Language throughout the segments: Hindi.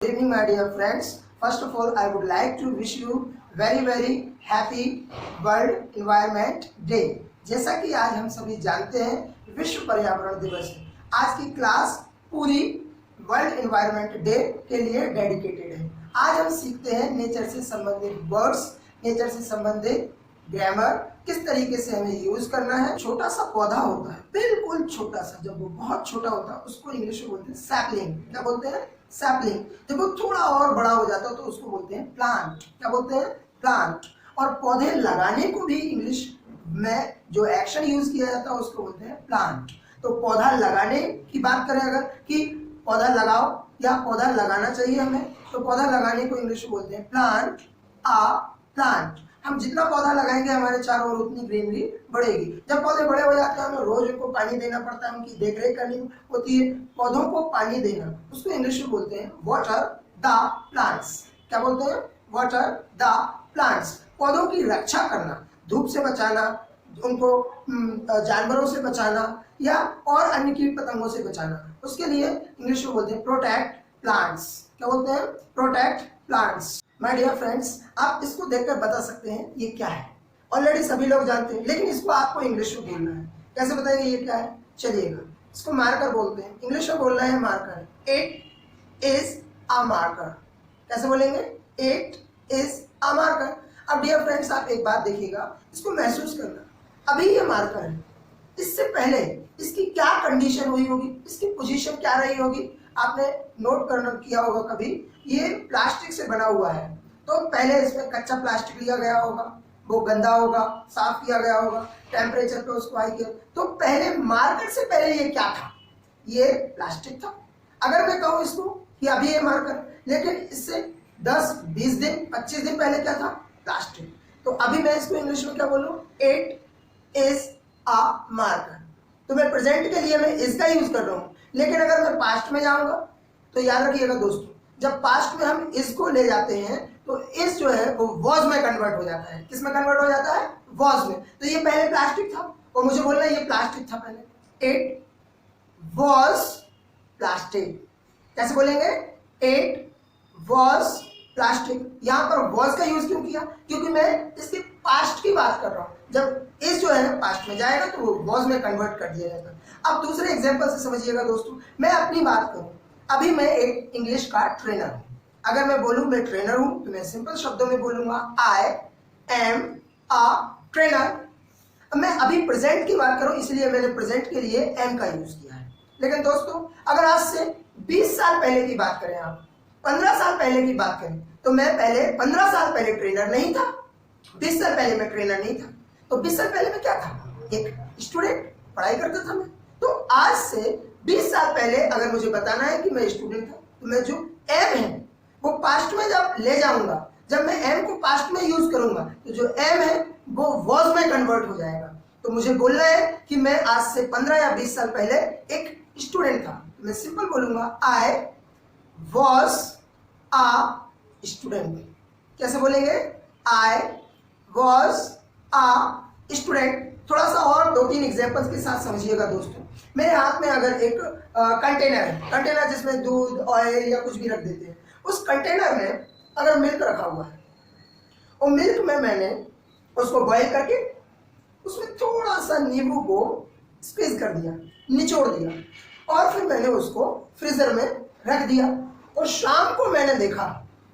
Good evening, my dear friends. First of all, I would like to wish you very happy World Environment Day. जैसा कि आज हम सभी जानते हैं विश्व पर्यावरण दिवस है। आज की क्लास पूरी वर्ल्ड एनवायरनमेंट डे के लिए डेडिकेटेड है। आज हम सीखते हैं नेचर से संबंधित वर्ड्स, नेचर से संबंधित ग्रामर, किस तरीके से हमें यूज करना है। छोटा सा पौधा होता है, बिल्कुल छोटा सा, जब वो बहुत छोटा होता है उसको इंग्लिश में बोलते हैं सैपलिंग। क्या बोलते हैं? सैपलिंग। जब वो थोड़ा और बड़ा हो जाता है तो उसको बोलते हैं प्लांट। क्या बोलते हैं? प्लांट। और पौधे लगाने को भी इंग्लिश में जो एक्शन यूज किया जाता है उसको बोलते हैं प्लांट। तो पौधा लगाने की बात करें अगर कि पौधा लगाओ या पौधा लगाना चाहिए हमें, तो पौधा लगाने को इंग्लिश में बोलते हैं प्लांट। प्लांट। हम जितना पौधा लगाएंगे हमारे चारों ओर उतनी ग्रीनरी बढ़ेगी। जब पौधे बड़े हो जाते हैं हमें रोज उनको पानी देना पड़ता है, उनकी देखरेख करनी होती है। पौधों को पानी देना, उसको इंग्लिश में बोलते हैं वाटर द प्लांट्स। क्या बोलते हैं? Water the plants. पौधों की रक्षा करना, धूप से बचाना, उनको जानवरों से बचाना या और अन्य कीट पतंगों से बचाना, उसके लिए इंग्लिश में बोलते हैं प्रोटेक्ट प्लांट्स। क्या बोलते हैं? Protect plants. My dear friends, आप इसको देखकर बता सकते हैं ये क्या है। ऑलरेडी सभी लोग जानते हैं, लेकिन इसको आपको इंग्लिश में बोलना है। कैसे बताएंगे ये क्या है? चलिएगा, इसको मार्कर बोलते हैं। इंग्लिश में बोलना है marker. It is a marker. कैसे बोलेंगे? It is a marker. अब डियर फ्रेंड्स, आप एक बात देखिएगा, इसको महसूस करना। अभी ये मार्कर है, इससे पहले इसकी क्या कंडीशन हुई होगी, इसकी पोजीशन क्या रही होगी, आपने नोट करना किया होगा कभी। ये प्लास्टिक से बना हुआ है, तो पहले इसमें कच्चा प्लास्टिक लिया गया होगा, वो गंदा होगा, साफ किया गया होगा, टेम्परेचर पे उसको हाई किया। तो पहले मार्कर से पहले ये क्या था? ये प्लास्टिक था। अगर मैं कहूँ इसको कि अभी ये मार्कर, लेकिन इससे 10, 20 दिन, 25 दिन पहले क्या था? प्लास्टिक। तो अभी मैं इसको इंग्लिश में क्या बोलूँ? It is a marker. तो मैं प्रेजेंट के लिए मैं इसका यूज कर रहा हूँ, लेकिन अगर मैं पास्ट में जाऊंगा तो याद रखिएगा दोस्तों, जब पास्ट में हम इसको ले जाते हैं तो इस जो है वो वॉज में कन्वर्ट हो जाता है। किस में कन्वर्ट हो जाता है? वॉज में। तो ये पहले प्लास्टिक था और मुझे बोलना है ये प्लास्टिक था पहले। It was plastic. कैसे बोलेंगे? It was plastic. यहां पर वॉज का यूज क्यों किया? क्योंकि मैं इसके पास्ट की बात कर रहा हूं। जब इस जो है पास्ट में जाएगा तो वो वॉज में कन्वर्ट कर दिया जाएगा। अब दूसरे एग्जांपल से समझिएगा दोस्तों, मैं अपनी बात करूं, अभी मैं एक इंग्लिश का ट्रेनर हूं। अगर मैं बोलूं मैं ट्रेनर हूं तो मैं सिंपल शब्दों में बोलूंगा आई एम अ ट्रेनर। मैं अभी प्रेजेंट की बात करूं इसलिए मैंने प्रेजेंट के लिए एम का यूज किया है। लेकिन दोस्तों अगर आज से 20 साल पहले की बात करें, आप 15 साल पहले की बात करें, तो मैं पहले 15 साल पहले ट्रेनर नहीं था, 20 साल पहले मैं ट्रेनर नहीं था। तो 20 साल पहले मैं क्या था? एक स्टूडेंट, पढ़ाई करता था मैं। तो आज से 20 साल पहले अगर मुझे बताना है कि मैं स्टूडेंट था, तो मैं जो एम है वो पास्ट में जब ले जाऊंगा, जब मैं एम को पास्ट में यूज करूंगा तो जो एम है वो वॉज में कन्वर्ट हो जाएगा। तो मुझे बोलना है कि मैं आज से 15 या 20 साल पहले एक स्टूडेंट था, तो मैं सिंपल बोलूंगा आई वॉज अ स्टूडेंट। कैसे बोलेंगे? I was a student. थोड़ा सा और 2-3 एग्जांपल्स के साथ समझिएगा दोस्तों। मेरे हाथ में अगर एक कंटेनर है, कंटेनर जिसमें दूध, ऑयल या कुछ भी रख देते हैं, उस कंटेनर में अगर मिल्क रखा हुआ है और मिल्क में मैंने उसको बॉईल करके उसमें थोड़ा सा नींबू को स्क्वीज कर दिया, निचोड़ दिया, और फिर मैंने उसको फ्रीजर में रख दिया, और शाम को मैंने देखा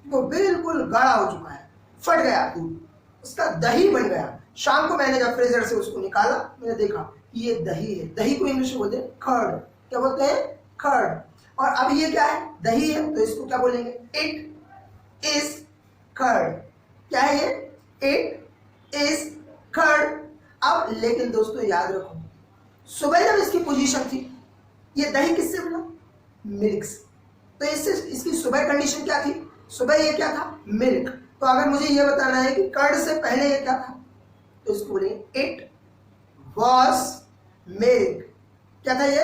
वो बिल्कुल गाढ़ा हो चुका है, फट गया दूध, उसका दही बन गया। शाम को मैंने जब फ्रीजर से उसको निकाला, मैंने देखा ये दही है। दही को इंग्लिश में बोलते हैं कर्ड। क्या बोलते हैं? कर्ड। और अब ये क्या है? दही है, तो इसको क्या बोलेंगे? It is curd. क्या है ये? It is curd. अब लेकिन दोस्तों याद रखो, सुबह जब इसकी पोजीशन थी, ये दही किससे बना? मिल्क से। तो इससे इसकी सुबह कंडीशन क्या थी? सुबह ये क्या था? मिल्क। तो अगर मुझे ये बताना है कि कर्ड से पहले ये क्या था, तो इसको बोलेंगे इट वॉज मिल्क। क्या था ये?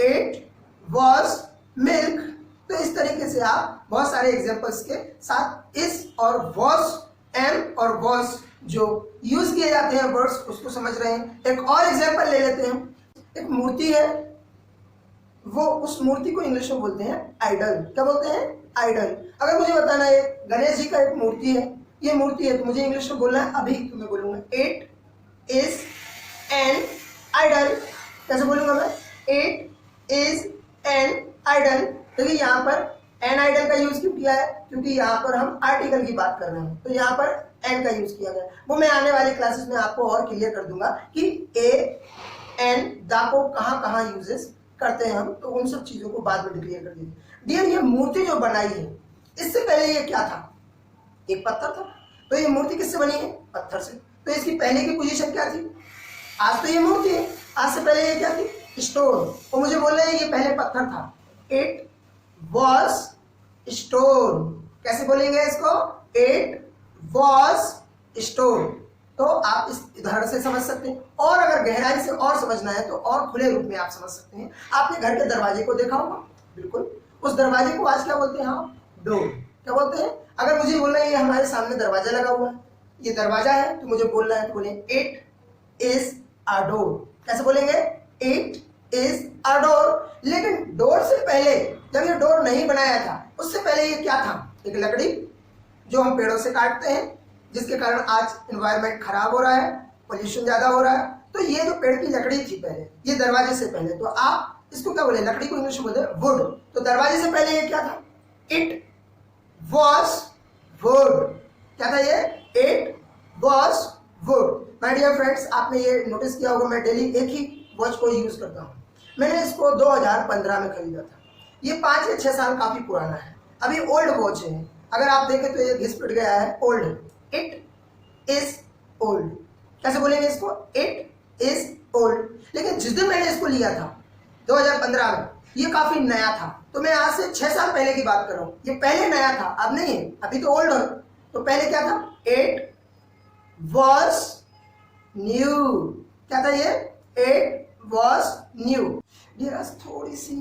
It was milk. तो इस तरीके से आप बहुत सारे एग्जांपल्स के साथ इस और वॉज, एम और वॉज जो यूज किए जाते हैं वर्ड्स, उसको समझ रहे हैं। एक और एग्जांपल ले लेते हैं। एक मूर्ति है, वो उस मूर्ति को इंग्लिश में बोलते हैं आइडल। क्या बोलते हैं? आइडल। अगर मुझे बताना है गणेश जी का एक मूर्ति है, ये मूर्ति है, तो मुझे इंग्लिश में बोलना है अभी, तो मैं बोलूंगा इट इज एन आइडल। कैसे बोलूंगा मैं? It is an idol. देखिए यहाँ पर एन आइडल का यूज क्यों किया है? क्योंकि यहाँ पर हम आर्टिकल की बात कर रहे हैं, तो यहाँ पर एन का यूज किया गया। वो मैं आने वाली क्लासेस में आपको और क्लियर कर दूंगा कि ए एन दा को कहाँ कहाँ यूजेस करते हैं हम, तो उन सब चीजों को बाद में क्लियर कर देंगे। डियर, ये मूर्ति जो बनाई है, इससे पहले ये क्या था? एक पत्थर था। तो ये मूर्ति किससे बनी है? पत्थर से। तो इसकी पहले की पोजीशन क्या थी? आज तो ये मूर्ति है, आज से पहले ये क्या थी? स्टोन। और मुझे बोल रहे हैं ये पहले पत्थर था। It was stone. कैसे बोलेंगे इसको? It was stone. तो आप इस उदाहरण से समझ सकते हैं, और अगर गहराई से और समझना है तो और खुले रूप में आप समझ सकते हैं। आपने घर के दरवाजे को देखा होगा, बिल्कुल, उस दरवाजे को आज क्या बोलते हैं? हाँ, डोर। क्या बोलते हैं? अगर मुझे बोलना है ये हमारे सामने दरवाजा लगा हुआ है, ये दरवाजा है, तो मुझे बोलना है तो बोले इट इज अ डोर। कैसे बोलेंगे? It is a door. लेकिन डोर से पहले, जब ये डोर नहीं बनाया था, उससे पहले ये क्या था? एक लकड़ी, जो हम पेड़ों से काटते हैं, जिसके कारण आज एनवायरनमेंट खराब हो रहा है, पोल्यूशन ज्यादा हो रहा है। तो ये जो पेड़ की लकड़ी थी पहले, ये दरवाजे से पहले, तो आप इसको क्या बोले? लकड़ी को इंग्लिश में बोलते हैं वुड। तो दरवाजे से पहले ये क्या था? It was wood. क्या था ये? It was wood. My dear friends, आपने ये नोटिस किया होगा, मैं डेली एक ही वॉच को यूज करता हूँ। मैंने इसको 2015 में खरीदा था। ये 5 या 6 साल काफी पुराना है, अभी ओल्ड वॉच है। अगर आप देखें तो ये घिस पिट गया है, ओल्ड है। It is old. कैसे बोलेंगे इसको? It is old. लेकिन जिस दिन मैंने इसको लिया था 2015 में, ये काफी नया था। तो मैं आज से 6 साल पहले की बात कर रहा हूँ। ये पहले नया था, अब नहीं है, अभी तो ओल्ड है। तो पहले क्या था? It was new. क्या था ये? It was new. डियर, आज थोड़ी सी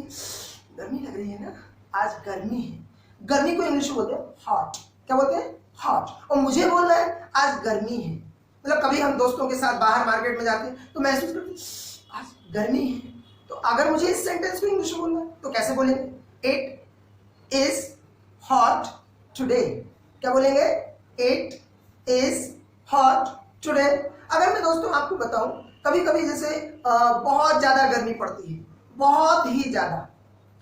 गर्मी लग रही है ना, आज गर्मी है। गर्मी को इंग्लिश में बोलते हैं हॉट। क्या बोलते हैं? हॉट। और मुझे बोलना है आज गर्मी है। मतलब कभी हम दोस्तों के साथ बाहर मार्केट में जाते हैं तो महसूस करते हैं आज गर्मी है। तो अगर मुझे इस सेंटेंस को इंग्लिश में बोलना है तो कैसे बोलेंगे? It is hot today. क्या बोलेंगे? It is hot today. अगर मैं दोस्तों आपको बताऊं, कभी कभी जैसे बहुत ज्यादा गर्मी पड़ती है, बहुत ही ज्यादा,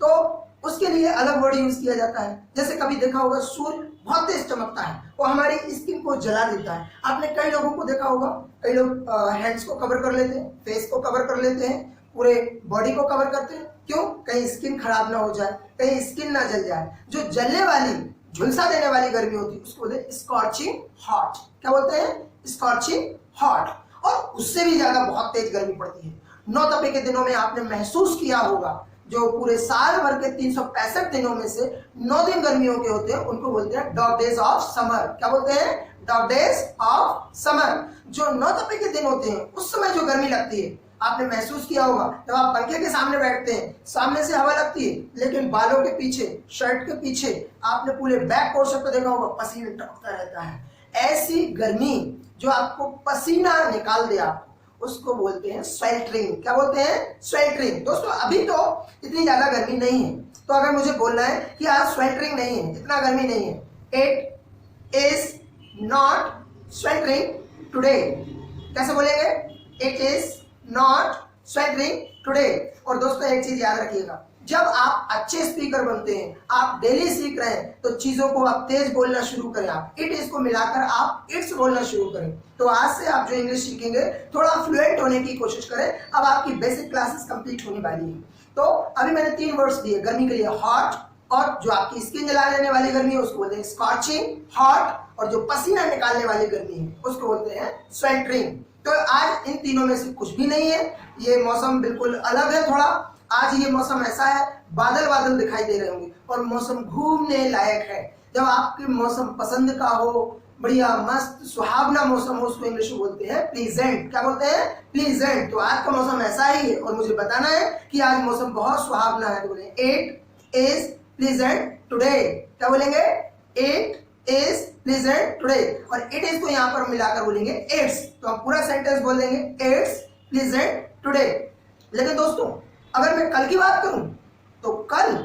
तो उसके लिए अलग वर्ड यूज किया जाता है। जैसे कभी देखा होगा सूर्य बहुत तेज चमकता है, वो हमारी स्किन को जला देता है। आपने कई लोगों को देखा होगा, कई लोग हैंड्स को कवर कर लेते हैं, फेस को कवर कर लेते हैं, पूरे बॉडी को कवर करते हैं। क्यों? कहीं स्किन खराब ना हो जाए, कहीं स्किन ना जल जाए। जो जलने वाली, झुलसा देने वाली गर्मी होती है उसको बोलते हैं स्कॉर्चिंग हॉट। क्या बोलते हैं? Scorching hot. और उससे भी ज्यादा बहुत तेज गर्मी पड़ती है। नौतपे के दिनों में आपने महसूस किया होगा, जो पूरे साल भर के 365 दिनों में से 9 दिन गर्मियों के होते हैं, उनको बोलते हैं डॉग डेज ऑफ समर। क्या बोलते हैं? Dog days of summer. जो नौतपे के दिन होते हैं उस समय जो गर्मी लगती है, आपने महसूस किया होगा, जब आप पंखे के सामने बैठते हैं, सामने से हवा लगती है, लेकिन बालों के पीछे, शर्ट के पीछे, आपने पूरे बैक पोर्शन पे देखा होगा, पसीना टपकता रहता है। ऐसी गर्मी जो आपको पसीना निकाल दे आपको, उसको बोलते हैं स्वेल्टरिंग। क्या बोलते हैं? स्वेल्टरिंग। दोस्तों अभी तो इतनी ज्यादा गर्मी नहीं है, तो अगर मुझे बोलना है कि आज स्वेल्टरिंग नहीं है, इतना गर्मी नहीं है, it is not sweltering today. कैसे बोलेंगे? It is not sweltering today. और दोस्तों एक चीज याद रखिएगा, जब आप अच्छे स्पीकर बनते हैं, आप डेली सीख रहे हैं, तो चीजों को आप तेज बोलना शुरू करें। आप इट इज को मिलाकर आप इट्स बोलना शुरू करें। तो आज से आप जो इंग्लिश सीखेंगे, थोड़ा फ्लुएंट होने की कोशिश करें। अब आपकी बेसिक क्लासेस कंप्लीट होने वाली है। तो अभी मैंने 3 वर्ड्स दिए गर्मी के लिए, हॉट, और जो आपकी स्किन जला देने वाली गर्मी है उसको बोलते हैं स्कॉचिंग हॉट, और जो पसीना निकालने वाली गर्मी है उसको बोलते हैं स्वेल्टरिंग। तो आज इन तीनों में से कुछ भी नहीं है, ये मौसम बिल्कुल अलग है थोड़ा। आज ये मौसम ऐसा है, बादल बादल दिखाई दे रहे होंगे और मौसम घूमने लायक है। जब आपके मौसम पसंद का हो, बढ़िया मस्त सुहावना मौसम हो, उसको इंग्लिश में बोलते हैं प्लीजेंट। क्या बोलते हैं? प्लीजेंट। तो आज का मौसम ऐसा ही है और मुझे बताना है कि आज मौसम बहुत सुहावना है, तो बोले इट इज प्लीजेंट टुडे। क्या बोलेंगे? It is pleasant today. और इट इज को यहाँ पर मिलाकर बोलेंगे इट्स। तो हम पूरा सेंटेंस बोल देंगे इट्स प्लीजेंट टुडे। लेकिन दोस्तों अगर मैं कल की बात करूं, तो कल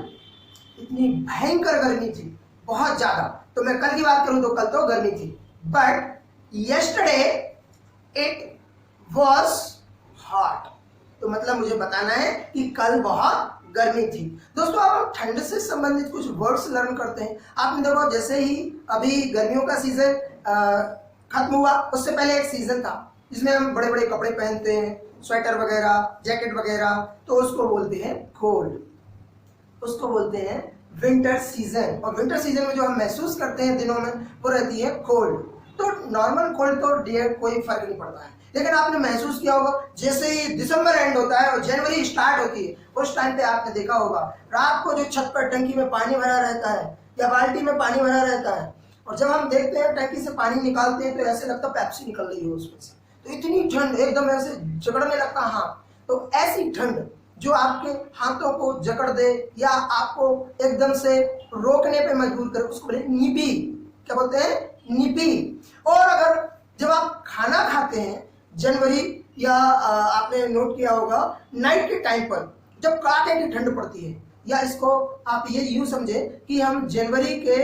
इतनी भयंकर गर्मी थी, बहुत ज्यादा। तो मैं कल की बात करूं तो कल तो गर्मी थी, but yesterday it was hot. तो मतलब मुझे बताना है कि कल बहुत गर्मी थी। दोस्तों, अब हम ठंड से संबंधित कुछ वर्ड्स लर्न करते हैं। आपने देखो, जैसे ही अभी गर्मियों का सीजन खत्म हुआ, उससे पहले एक सीजन था जिसमें हम बड़े बड़े कपड़े पहनते हैं, स्वेटर वगैरह, जैकेट वगैरह, तो उसको बोलते हैं कोल्ड, उसको बोलते हैं विंटर सीजन। और विंटर सीजन में जो हम महसूस करते हैं दिनों में, वो रहती है कोल्ड। तो नॉर्मल कोल्ड तो डियर कोई फर्क नहीं पड़ता है, लेकिन आपने महसूस किया होगा जैसे ही दिसंबर एंड होता है और जनवरी स्टार्ट होती है, उस टाइम पे आपने देखा होगा रात को जो छत पर टंकी में पानी भरा रहता है या बाल्टी में पानी भरा रहता है, और जब हम देखते हैं टंकी से पानी निकालते हैं तो ऐसे लगता है पेप्सी निकल रही है उसमें से। तो इतनी ठंड, एकदम ऐसे जकड़ने लगता है हाथ। तो ऐसी ठंड जो आपके हाथों को जकड़ दे या आपको एकदम से रोकने पे मजबूर करे, उसको बोले निपी। क्या बोलते हैं? निपी। और अगर जब आप खाना खाते हैं जनवरी या आपने नोट किया होगा नाइट के टाइम पर जब कड़ाके की ठंड पड़ती है, या इसको आप ये यूं समझे कि हम जनवरी के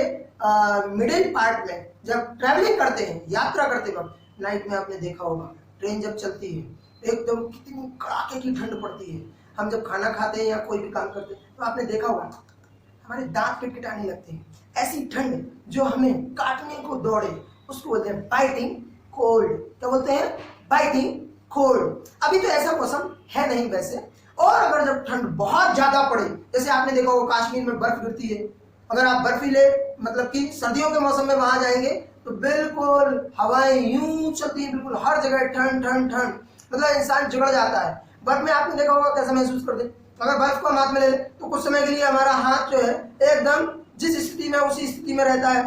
मिडिल पार्ट में जब ट्रैवलिंग करते हैं, यात्रा करते वक्त नाइट में आपने देखा होगा ट्रेन जब चलती है एकदम कितनी कड़ाके की ठंड पड़ती है। हम जब खाना खाते हैं या कोई भी काम करते हैं तो आपने देखा होगा हमारे दांत किटकिटाने लगते हैं। ऐसी ठंड जो हमें काटने को दौड़े, उसको बोलते हैं बाइटिंग कोल्ड। क्या बोलते हैं? Biting cold. अभी तो ऐसा मौसम है नहीं वैसे। और अगर जब ठंड बहुत ज्यादा पड़े, जैसे आपने देखा होगा कश्मीर में बर्फ गिरती है, अगर आप बर्फीले मतलब कि सर्दियों के मौसम में वहां जाएंगे तो बिल्कुल हवाएं यूं चलती है, बिल्कुल हर जगह ठंड ठंड ठंड, मतलब इंसान जगड़ जाता है। बर्फ में आपने देखा होगा कैसा महसूस करते हैं। अगर बर्फ को हम हाथ में ले लें तो कुछ समय के लिए हमारा हाथ जो है एकदम जिस स्थिति में उसी स्थिति में रहता है।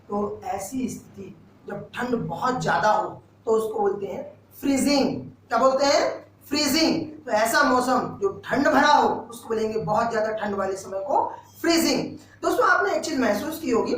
तो ऐसी स्थिति जब ठंड बहुत ज्यादा हो तो उसको बोलते हैं फ्रीजिंग। क्या बोलते हैं? फ्रीजिंग। तो ऐसा मौसम जो ठंड भरा हो उसको बोलेंगे, बहुत ज्यादा ठंड वाले समय को फ्रीजिंग। दोस्तों, आपने एक चीज महसूस की होगी,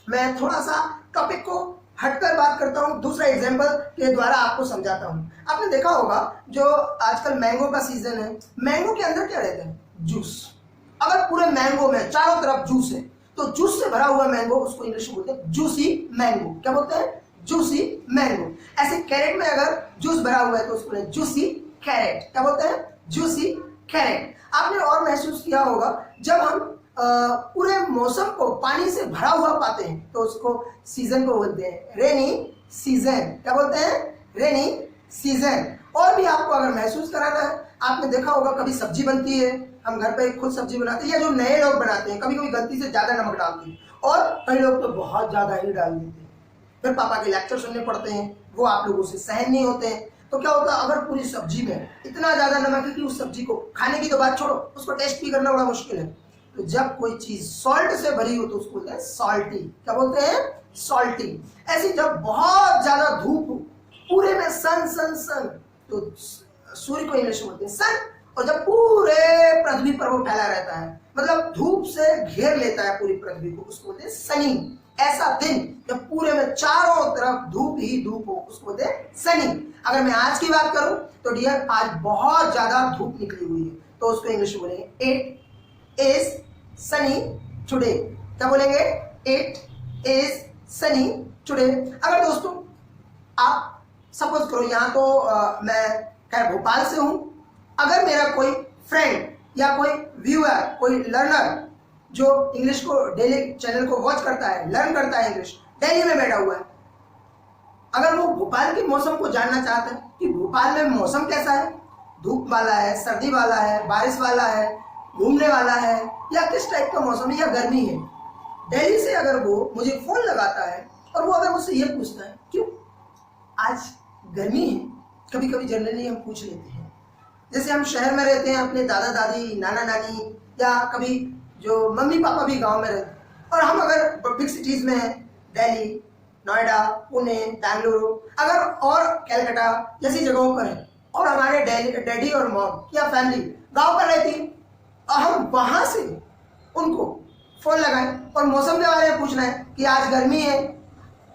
मैं थोड़ा सा टॉपिक को हटकर बात करता हूं, दूसरा एग्जांपल के द्वारा आपको समझाता हूं। आपने देखा होगा जो आजकल मैंगो का सीजन है, मैंगो के अंदर क्या रहता है? जूस। अगर पूरे मैंगो में चारों तरफ जूस है तो जूस से भरा हुआ मैंगो, उसको इंग्लिश में बोलते हैं जूसी मैंगो। क्या बोलते हैं? Juicy mango. ऐसे कैरेट में अगर जूस भरा हुआ है तो उसको बोलते हैं जूसी कैरेट। क्या बोलते हैं? Juicy carrot. आपने और महसूस किया होगा जब हम पूरे मौसम को पानी से भरा हुआ पाते हैं तो उसको सीजन को बोलते हैं रेनी सीजन। क्या बोलते हैं? Rainy season. और भी आपको अगर महसूस कराना है, आपने देखा होगा कभी सब्जी बनती है, हम घर पे खुद सब्जी बनाते हैं या जो नए लोग बनाते हैं, कभी कभी गलती से ज्यादा नमक डालते हैं और कई लोग तो बहुत ज्यादा ही डाल देते हैं। फिर पापा के लेक्चर सुनने पड़ते हैं, वो आप लोगों से सहन नहीं होते हैं। तो क्या होता है, अगर पूरी सब्जी में इतना ज्यादा नमक है कि उस सब्जी को खाने की तो बात छोड़ो, उसको टेस्ट भी करना बड़ा मुश्किल है। तो जब कोई चीज सॉल्ट से भरी हो तो उसको बोलते हैं सॉल्टी। क्या बोलते हैं? सॉल्टी। ऐसी जब बहुत ज्यादा धूप हो, पूरे में सन सन सन, तो सूर्य को इंग्लिश में बोलते हैं सन। और जब पूरे पृथ्वी पर वो फैला रहता है, मतलब धूप से घेर लेता है पूरी पृथ्वी को, उसको बोलते हैं सनी। ऐसा दिन जब पूरे में चारों तरफ धूप ही धूप हो, उसको बोलते हैं सनी। अगर मैं आज की बात करूं तो डियर आज बहुत ज्यादा धूप निकली हुई है, तो उसको इंग्लिश में बोलेंगे इट इज सनी टुडे। क्या बोलेंगे? It is Sunny today. अगर दोस्तों आप सपोज करो, यहाँ तो मैं खैर भोपाल से हूं, अगर मेरा कोई फ्रेंड या कोई व्यूअर, कोई लर्नर जो इंग्लिश को डेली चैनल को वॉच करता है, लर्न करता है इंग्लिश, दिल्ली में बैठा हुआ है, अगर वो भोपाल के मौसम को जानना चाहता है कि भोपाल में मौसम कैसा है, धूप वाला है, सर्दी वाला है, बारिश वाला है, घूमने वाला है, या किस टाइप का मौसम है, या गर्मी है, दिल्ली से अगर वो मुझे फोन लगाता है और वो अगर मुझसे ये पूछता है क्यों आज गर्मी है, कभी कभी जनरली हम पूछ लेते हैं, जैसे हम शहर में रहते हैं, अपने दादा दादी, नाना नानी, या कभी जो मम्मी पापा भी गांव में रहते हैं, और हम अगर बिग सिटीज में हैं, दिल्ली, नोएडा, पुणे, बेंगलुरु, अगर और कलकत्ता जैसी जगहों पर है, और हमारे डैडी और मॉम या फैमिली गांव पर रहती है, और हम वहां से उनको फोन लगाएं और मौसम के बारे में पूछना है कि आज गर्मी है,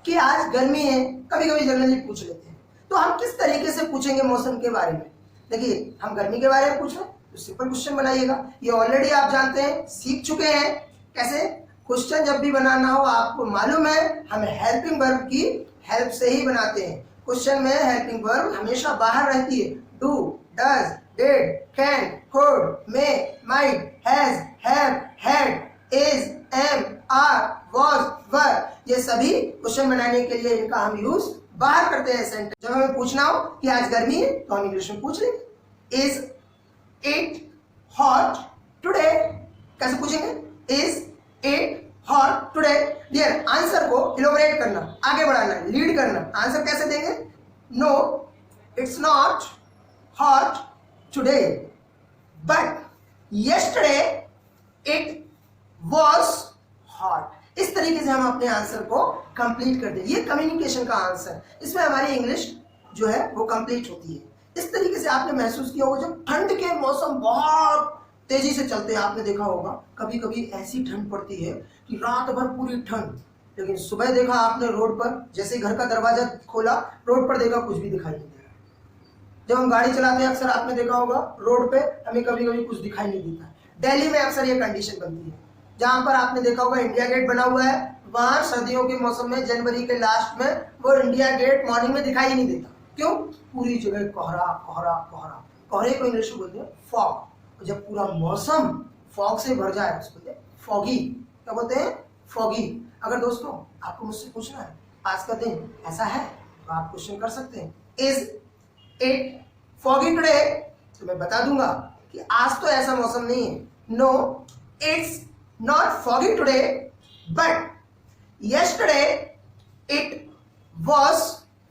कि आज गर्मी है, कभी कभी जनरली पूछ लेते हैं। तो हम किस तरीके से पूछेंगे मौसम के बारे में? देखिए, हम गर्मी के बारे में पूछ रहे हैं तो सिंपल क्वेश्चन बनाइएगा। ये ऑलरेडी आप जानते हैं, सीख चुके हैं कैसे क्वेश्चन जब भी बनाना हो, आपको मालूम है हम हेल्पिंग वर्ब की हेल्प से ही बनाते हैं। क्वेश्चन में हेल्पिंग वर्ब हमेशा बाहर रहती है। Do, does, did, can, could, may, might, has, have, had, is, am, are, was, were, ये सभी क्वेश्चन बनाने के लिए इनका हम यूज बाहर करते हैं सेंटेंस। जब हमें पूछना हो कि आज गर्मी है तो हम इंग्लिश में पूछ लेंगे इज इट हॉट टुडे। कैसे पूछेंगे? Is it hot today. Dear, answer को इलोबरेट करना, आगे बढ़ाना, लीड करना। आंसर कैसे देंगे? No it's not hot today but yesterday it was hot. इस तरीके से हम अपने आंसर को कंप्लीट करते हैं। ये कम्युनिकेशन का आंसर, इसमें हमारी इंग्लिश जो है वो कंप्लीट होती है। इस तरीके से आपने महसूस किया होगा जब ठंड के मौसम बहुत तेजी से चलते हैं, आपने देखा होगा कभी कभी ऐसी ठंड पड़ती है कि रात भर पूरी ठंड, लेकिन सुबह देखा आपने रोड पर, जैसे घर का दरवाजा खोला रोड पर देखा कुछ भी दिखाई नहीं दे रहा। जब हम गाड़ी चलाते हैं अक्सर आपने देखा होगा रोड पे हमें कभी कभी कुछ दिखाई नहीं देता। दिल्ली में अक्सर ये कंडीशन बनती है। जहां पर आपने देखा होगा इंडिया गेट बना हुआ है, वहां सर्दियों के मौसम में जनवरी के लास्ट में वो इंडिया गेट मॉर्निंग में दिखाई नहीं देता। क्यों? पूरी जगह कोहरा कोहरा कोहरा। कोहरे को इंग्लिश में बोलते हैं फॉग। जब पूरा मौसम फॉग से भर जाए उसको बोलते हैं फॉगी। क्या बोलते हैं? फॉगी। अगर दोस्तों आपको मुझसे पूछना है आज का दिन ऐसा है तो आप क्वेश्चन कर सकते हैं इज इट फॉगी टुडे, तो मैं बता दूंगा कि आज तो ऐसा मौसम नहीं है। No it's not foggy today but yesterday it was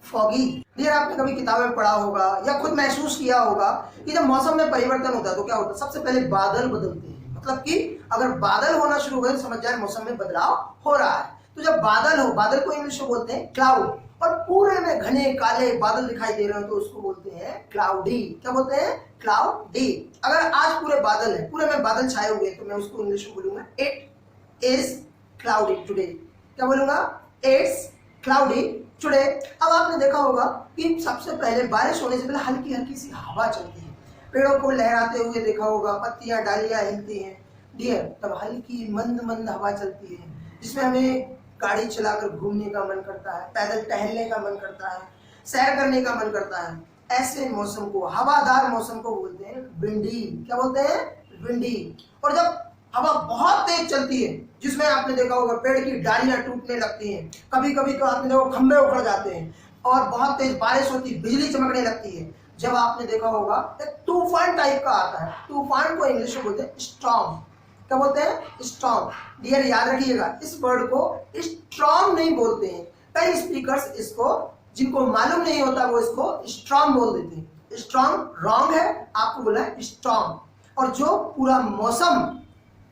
foggy. Dear, आपने कभी किताब में पढ़ा होगा या खुद महसूस किया होगा कि जब मौसम में परिवर्तन होता है तो क्या होता है? सबसे पहले बादल बदलते हैं। मतलब कि अगर बादल होना शुरू हो गए तो समझ जाए मौसम में बदलाव हो रहा है। तो जब बादल हो, बादल को इंग्लिश में बोलते हैं क्लाउड, और पूरे में घने काले बादल दिखाई दे रहे हो तो उसको बोलते हैं क्लाउडी। क्या बोलते हैं? क्लाउडी। अगर आज पूरे बादल है, पूरे में बादल छाए हुए तो मैं उसको इंग्लिश में बोलूंगा इट इज क्लाउडी टुडे। क्या बोलूंगा? It's cloudy today. अब आपने देखा होगा कि सबसे पहले बारिश होने से पहले हल्की हल्की सी हवा चलती है, पेड़ों को लहराते हुए देखा होगा, पत्तियां डालियां हिलती हैं। डियर, तब हल्की मंद मंद हवा चलती है जिसमें हमें गाड़ी चलाकर घूमने का मन करता है, पैदल टहलने का मन करता है, सैर करने का मन करता है। ऐसे मौसम को, हवादार मौसम को बोलते हैं विंडी। क्या बोलते हैं? विंडी। और जब हवा बहुत तेज चलती है जिसमें आपने देखा होगा पेड़ की डालियां टूटने लगती हैं, कभी कभी तो आपने देखा खंभे उखड़ जाते हैं, और बहुत तेज बारिश होती है, बिजली चमकने लगती है। जब आपने देखा होगा एक तूफान टाइप का आता है, तूफान को इंग्लिश में बोलते हैं स्टॉर्म। क्या बोलते हैं? स्टॉर्म। डियर, याद रखिएगा इस वर्ड को स्टॉर्म नहीं बोलते हैं। कई स्पीकर्स इसको, जिनको मालूम नहीं होता वो इसको स्टॉर्म बोल देते हैं। स्टॉर्म रॉन्ग है, आपको बोला है स्टॉर्म। और जो पूरा मौसम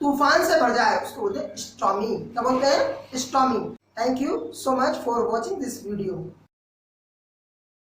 तूफान से भर जाए उसको बोलते हैं स्टॉर्मी। क्या बोलते हैं? Stormy. Thank you so much for watching this video.